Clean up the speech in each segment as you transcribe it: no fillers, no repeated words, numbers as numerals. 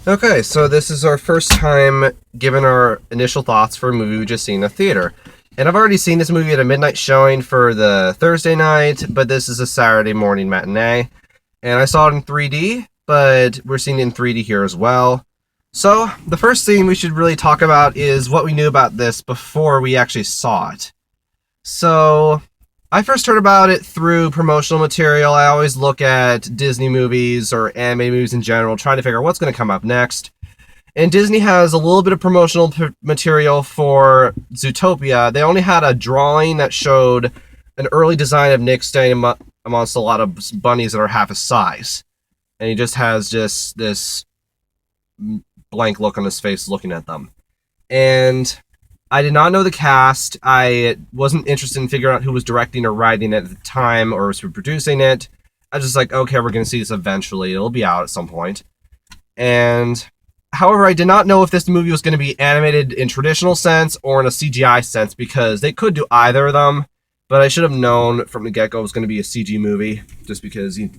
Okay, so this is our first time giving our initial thoughts for a movie we just seen in the theater. And I've already seen this movie at a midnight showing for the Thursday night, but this is a Saturday morning matinee. And I saw it in 3D, but we're seeing it in 3D here as well. So, the first thing we should really talk about is what we knew about this before we actually saw it. So, I first heard about it through promotional material. I always look at Disney movies or anime movies in general, trying to figure out what's going to come up next. And Disney has a little bit of promotional material for Zootopia. They only had a drawing that showed an early design of Nick standing amongst a lot of bunnies that are half his size. And he just has just this blank look on his face looking at them. And I did not know the cast. I wasn't interested in figuring out who was directing or writing it at the time or was producing it. I was just like, okay, we're going to see this eventually. It'll be out at some point. And however, I did not know if this movie was going to be animated in traditional sense or in a CGI sense because they could do either of them. But I should have known from the get-go it was going to be a CG movie just because you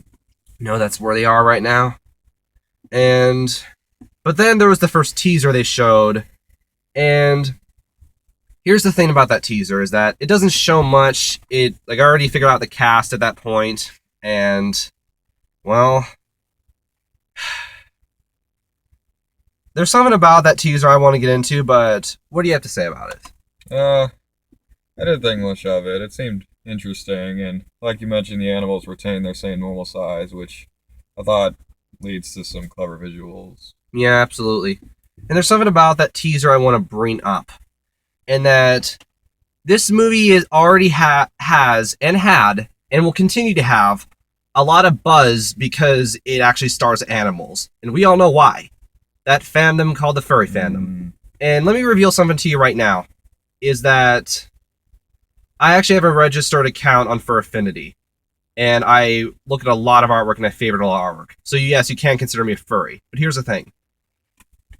know that's where they are right now. But then there was the first teaser they showed, and here's the thing about that teaser is that it doesn't show much. I already figured out the cast at that point, and well, there's something about that teaser I want to get into, but what do you have to say about it? I didn't think much of it. It seemed interesting, and like you mentioned, the animals retain their same normal size, which I thought leads to some clever visuals. Yeah, absolutely. And there's something about that teaser I want to bring up, and that this movie already has and had and will continue to have a lot of buzz because it actually stars animals, and we all know why. That fandom called the furry fandom. And let me reveal something to you right now, is that I actually have a registered account on Fur Affinity, and I look at a lot of artwork and I favorite a lot of artwork. So yes, you can consider me a furry. But here's the thing.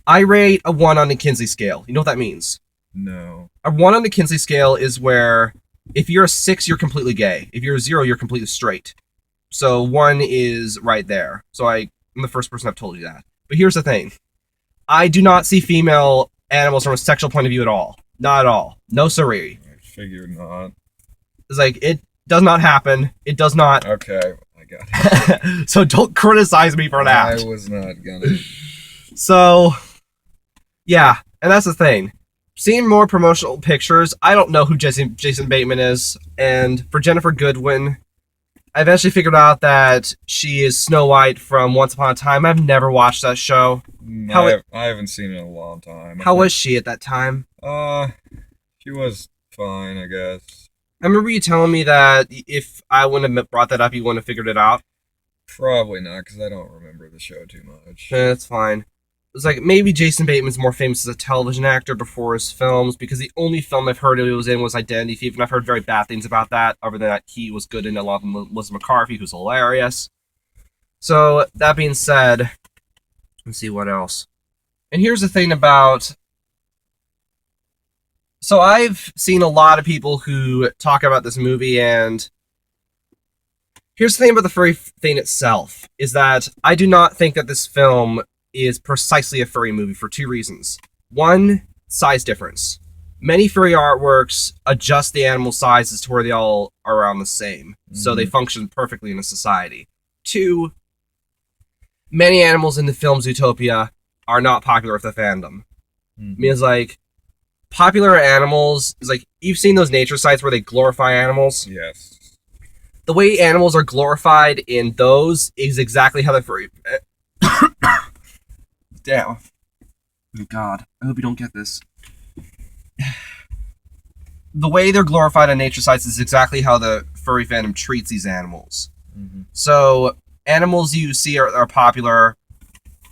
I rate a 1 on the Kinsey scale. You know what that means? No. A 1 on the Kinsey scale is where if you're a 6, you're completely gay. If you're a 0, you're completely straight. So 1 is right there. So I'm the first person I've told you that. But here's the thing. I do not see female animals from a sexual point of view at all. Not at all. No siree. I figured not. It's like, it does not happen. It does not. Okay, I got it. So don't criticize me for that. I was not gonna. So, yeah. And that's the thing. Seeing more promotional pictures, I don't know who Jason Bateman is. And for Jennifer Goodwin, I eventually figured out that she is Snow White from Once Upon a Time. I've never watched that show. I haven't seen it in a long time. How was she at that time? She was fine, I guess. I remember you telling me that if I wouldn't have brought that up, you wouldn't have figured it out. Probably not, because I don't remember the show too much. That's fine. It's like maybe Jason Bateman's more famous as a television actor before his films, because the only film I've heard he was in was Identity Thief, and I've heard very bad things about that. Other than that, he was good in a lot of Melissa McCarthy, who's hilarious. So that being said, let's see what else. And here's the thing about. So I've seen a lot of people who talk about this movie, and here's the thing about the furry thing itself, is that I do not think that this film is precisely a furry movie for 2 reasons. 1, size difference. Many furry artworks adjust the animal sizes to where they all are around the same, so they function perfectly in a society. 2, many animals in the film Zootopia are not popular with the fandom. Means like, popular animals is like, you've seen those nature sites where they glorify animals? Yes. The way animals are glorified in those is exactly how the furry. Damn. Oh God. I hope you don't get this. The way they're glorified on nature sites is exactly how the furry fandom treats these animals. So, animals you see are popular.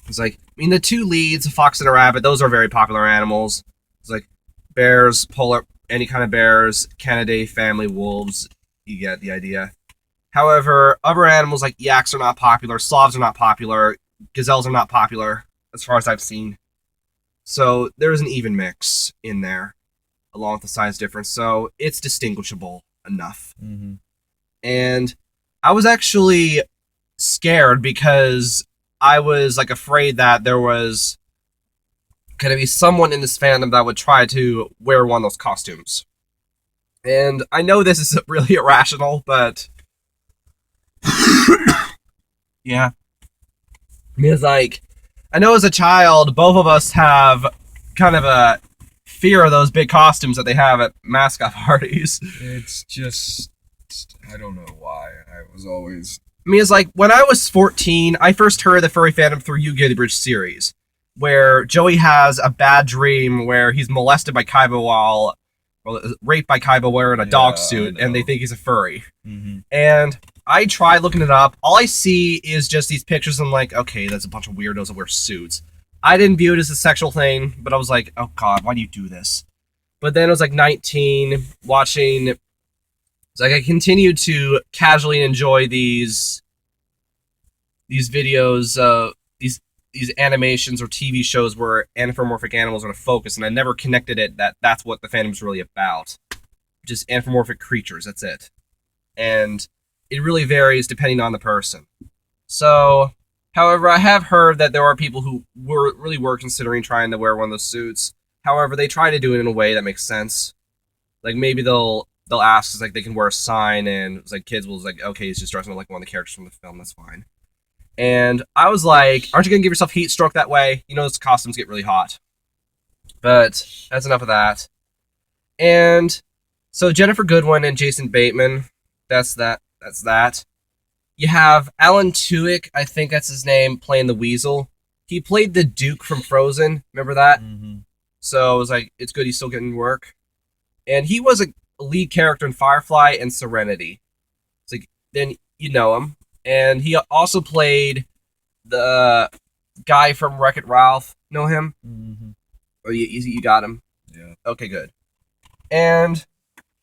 It's like, the 2 leads, a fox and a rabbit, those are very popular animals. It's like bears, polar, any kind of bears, Canidae family, wolves, you get the idea. However, other animals like yaks are not popular, sloths are not popular, gazelles are not popular, as far as I've seen. So there is an even mix in there, along with the size difference, so it's distinguishable enough. And I was actually scared because I was like afraid that there was gonna be someone in this fandom that would try to wear one of those costumes. And I know this is really irrational, but yeah. Because, like, I know as a child, both of us have kind of a fear of those big costumes that they have at mascot parties. It's just, I don't know why. I was always... I mean, it's like, when I was 14, I first heard the furry fandom through Yu-Gi-Oh! The Bridge series, where Joey has a bad dream where he's molested by Kaiba while... Well, raped by Kaiba wearing a dog suit, and they think he's a furry. Mm-hmm. And I tried looking it up. All I see is just these pictures, and I'm like, okay, there's a bunch of weirdos that wear suits. I didn't view it as a sexual thing, but I was like, oh god, why do you do this? But then I was like 19, watching... It's like I continued to casually enjoy these videos, these animations or TV shows where anthropomorphic animals are the focus, and I never connected it that that's what the fandom's really about. Just anthropomorphic creatures, that's it. And it really varies depending on the person. So, however, I have heard that there are people who were considering trying to wear one of those suits. However, they try to do it in a way that makes sense. Like, maybe they'll ask, like, they can wear a sign, and it's like, kids will like, okay, he's just dressing like one of the characters from the film, that's fine. And I was like, aren't you going to give yourself heat stroke that way? You know, those costumes get really hot. But that's enough of that. And so Jennifer Goodwin and Jason Bateman, that's that. You have Alan Tudyk, I think that's his name, playing the Weasel. He played the Duke from Frozen. Remember that? Mm-hmm. So it was like, it's good he's still getting work. And he was a lead character in Firefly and Serenity. It's like, then you know him. And he also played the guy from Wreck-It Ralph. Know him? Mm-hmm. Or you got him? Yeah. Okay, good. And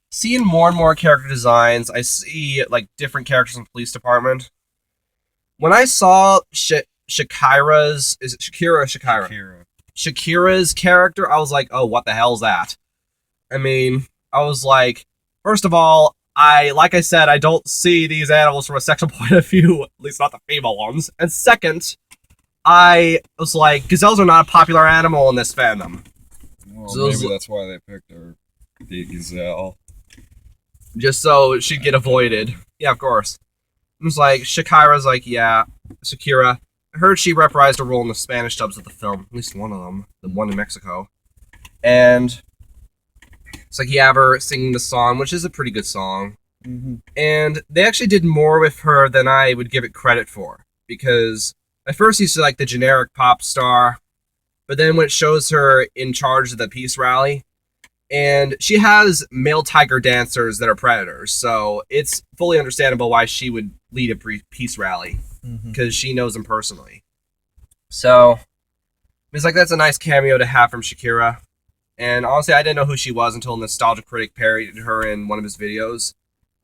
seeing more and more character designs, I see like different characters in the police department. When I saw Shakira's... Is it Shakira or Shakira? Shakira's character, I was like, oh, what the hell's that? I mean, I was like, first of all, like I said, I don't see these animals from a sexual point of view, at least not the female ones. And second, I was like, gazelles are not a popular animal in this fandom. Well, so maybe that's why they picked her, the gazelle. Just so she'd get avoided. Yeah, of course. It was like, Shakira's like, yeah, Shakira. I heard she reprised a role in the Spanish dubs of the film, at least one of them, the one in Mexico. And it's like, you have her singing the song, which is a pretty good song. Mm-hmm. And they actually did more with her than I would give it credit for. Because at first used to like the generic pop star, but then when it shows her in charge of the peace rally, and she has male tiger dancers that are predators, so it's fully understandable why she would lead a peace rally, because she knows them personally. So, it's like, that's a nice cameo to have from Shakira. And honestly, I didn't know who she was until Nostalgia Critic parodied her in one of his videos.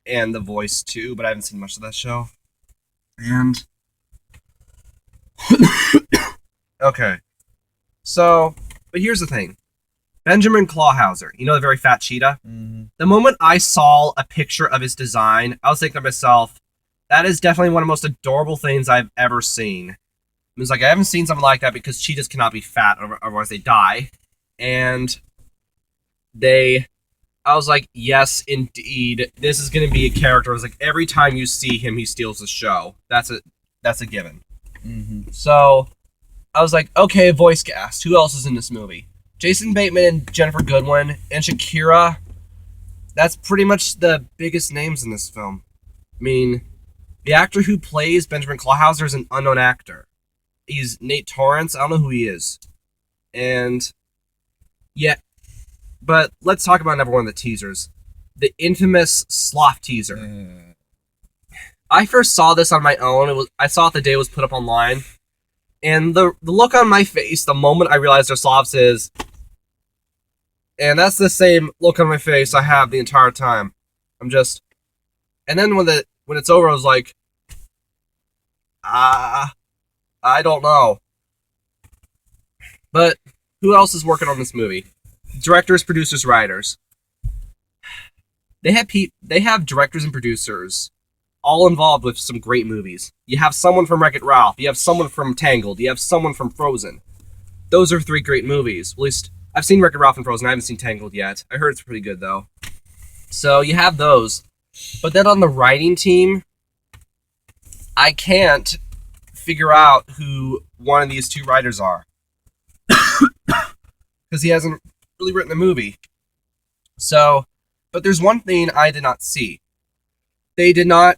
And The Voice, too, but I haven't seen much of that show. And... okay. So, but here's the thing. Benjamin Clawhauser, you know, the very fat cheetah? Mm-hmm. The moment I saw a picture of his design, I was thinking to myself, that is definitely one of the most adorable things I've ever seen. It was like, I haven't seen something like that because cheetahs cannot be fat, otherwise they die. And I was like, yes, indeed, this is going to be a character. I was like, every time you see him, he steals the show. That's a given. Mm-hmm. So, I was like, okay, voice cast. Who else is in this movie? Jason Bateman and Jennifer Goodwin and Shakira. That's pretty much the biggest names in this film. I mean, the actor who plays Benjamin Clawhauser is an unknown actor. He's Nate Torrance. I don't know who he is. And... yeah, but let's talk about another one of the teasers. The infamous sloth teaser. I first saw this on my own. I saw it the day it was put up online. And the look on my face the moment I realized they're sloths is... and that's the same look on my face I have the entire time. I'm just... and then when it's over, I was like... I don't know. But... who else is working on this movie? Directors, producers, writers. They have directors and producers all involved with some great movies. You have someone from Wreck-It Ralph. You have someone from Tangled. You have someone from Frozen. Those are 3 great movies. At least I've seen Wreck-It Ralph and Frozen. I haven't seen Tangled yet. I heard it's pretty good though. So you have those. But then on the writing team, I can't figure out who one of these 2 writers are. Because he hasn't really written the movie. So, but there's one thing I did not see. They did not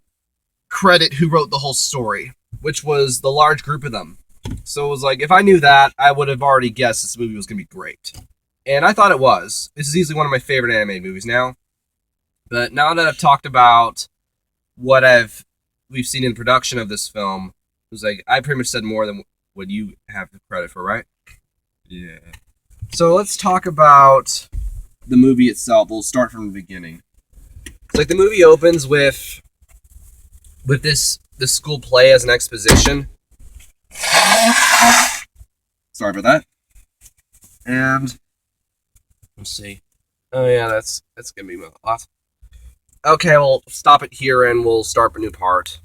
credit who wrote the whole story, which was the large group of them. So it was like, if I knew that, I would have already guessed this movie was going to be great. And I thought it was. This is easily one of my favorite anime movies now. But now that I've talked about what we've seen in production of this film, it was like, I pretty much said more than what you have the credit for, right? Yeah. So let's talk about the movie itself. We'll start from the beginning. It's like the movie opens with this school play as an exposition. Sorry about that. And let's see. Oh yeah, that's gonna be a lot. Okay, we'll stop it here and we'll start a new part.